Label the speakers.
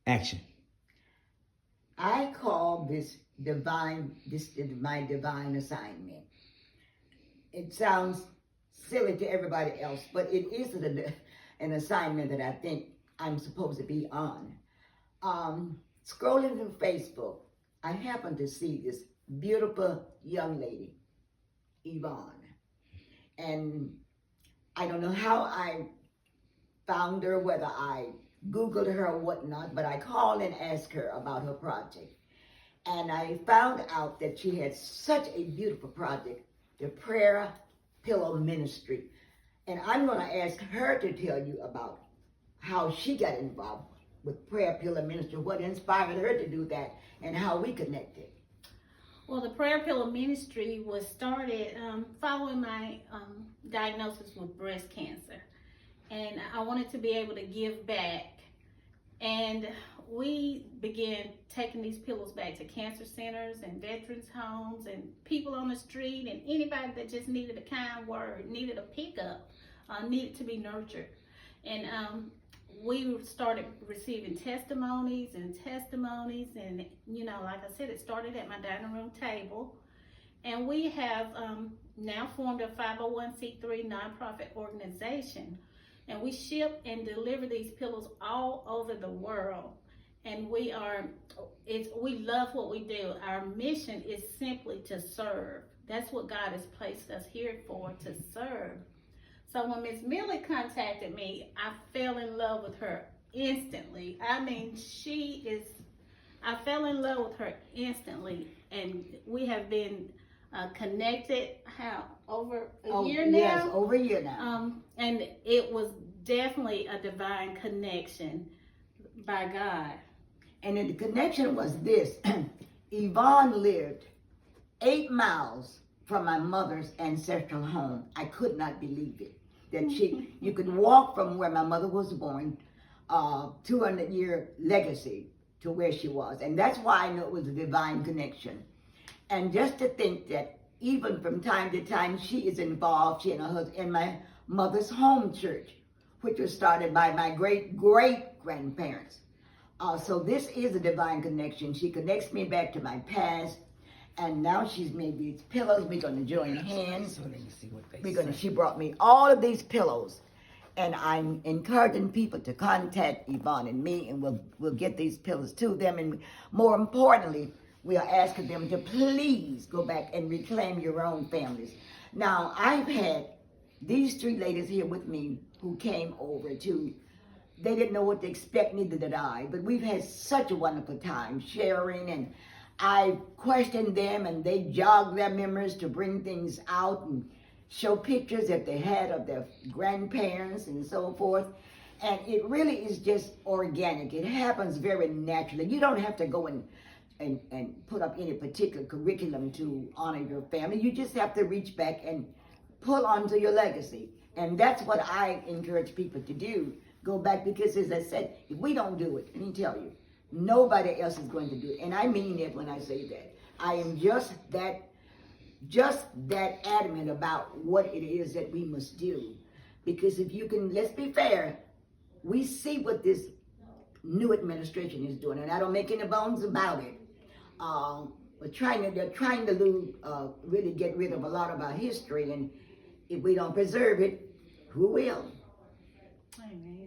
Speaker 1: Action.
Speaker 2: I call this my divine assignment. It sounds silly to everybody else, but it is an assignment that I think I'm supposed to be on. Scrolling through Facebook, I happened to see this beautiful young lady, Yvonne, and I don't know how I found her, whether I Googled her or whatnot, but I called and asked her about her project. And I found out that she had such a beautiful project, the Prayer Pillow Ministry. And I'm going to ask her to tell you about how she got involved with Prayer Pillow Ministry, what inspired her to do that, and how we connected.
Speaker 3: Well, the Prayer Pillow Ministry was started following my diagnosis with breast cancer. And I wanted to be able to give back. And we began taking these pillows back to cancer centers and veterans homes and people on the street and anybody that just needed a kind word, needed a pickup, needed to be nurtured. And we started receiving testimonies and, you know, like I said, it started at my dining room table. And we have now formed a 501c3 nonprofit organization. And we ship and deliver these pillows all over the world. And we love what we do. Our mission is simply to serve. That's what God has placed us here for, to serve. So when Miss Millie contacted me, I fell in love with her instantly. I mean, I fell in love with her instantly. And we have been connected over a year now.
Speaker 2: Yes, over a year now.
Speaker 3: And it was definitely a divine connection by God.
Speaker 2: And the connection was this. Yvonne lived 8 miles from my mother's ancestral home. I could not believe it. That you could walk from where my mother was born, 200-year legacy to where she was. And that's why I know it was a divine connection. And just to think that even from time to time, she is involved, she and her husband, in my mother's home church, which was started by my great-great-grandparents. So this is a divine connection. She connects me back to my past, and now she's made these pillows. We're going to join hands. She brought me all of these pillows, and I'm encouraging people to contact Yvonne and me, and we'll get these pillows to them. And more importantly, we are asking them to please go back and reclaim your own families. Now, I've had these 3 ladies here with me who came over they didn't know what to expect, neither did I, but we've had such a wonderful time sharing, and I questioned them, and they jogged their memories to bring things out and show pictures that they had of their grandparents and so forth. And it really is just organic. It happens very naturally. You don't have to go and put up any particular curriculum to honor your family. You just have to reach back and pull onto your legacy. And that's what I encourage people to do. Go back, because as I said, if we don't do it, let me tell you, nobody else is going to do it. And I mean it when I say that. I am just that adamant about what it is that we must do. Because if you can, let's be fair, we see what this new administration is doing, and I don't make any bones about it. They're trying to really get rid of a lot of our history, and if we don't preserve it, who will?
Speaker 3: Amen.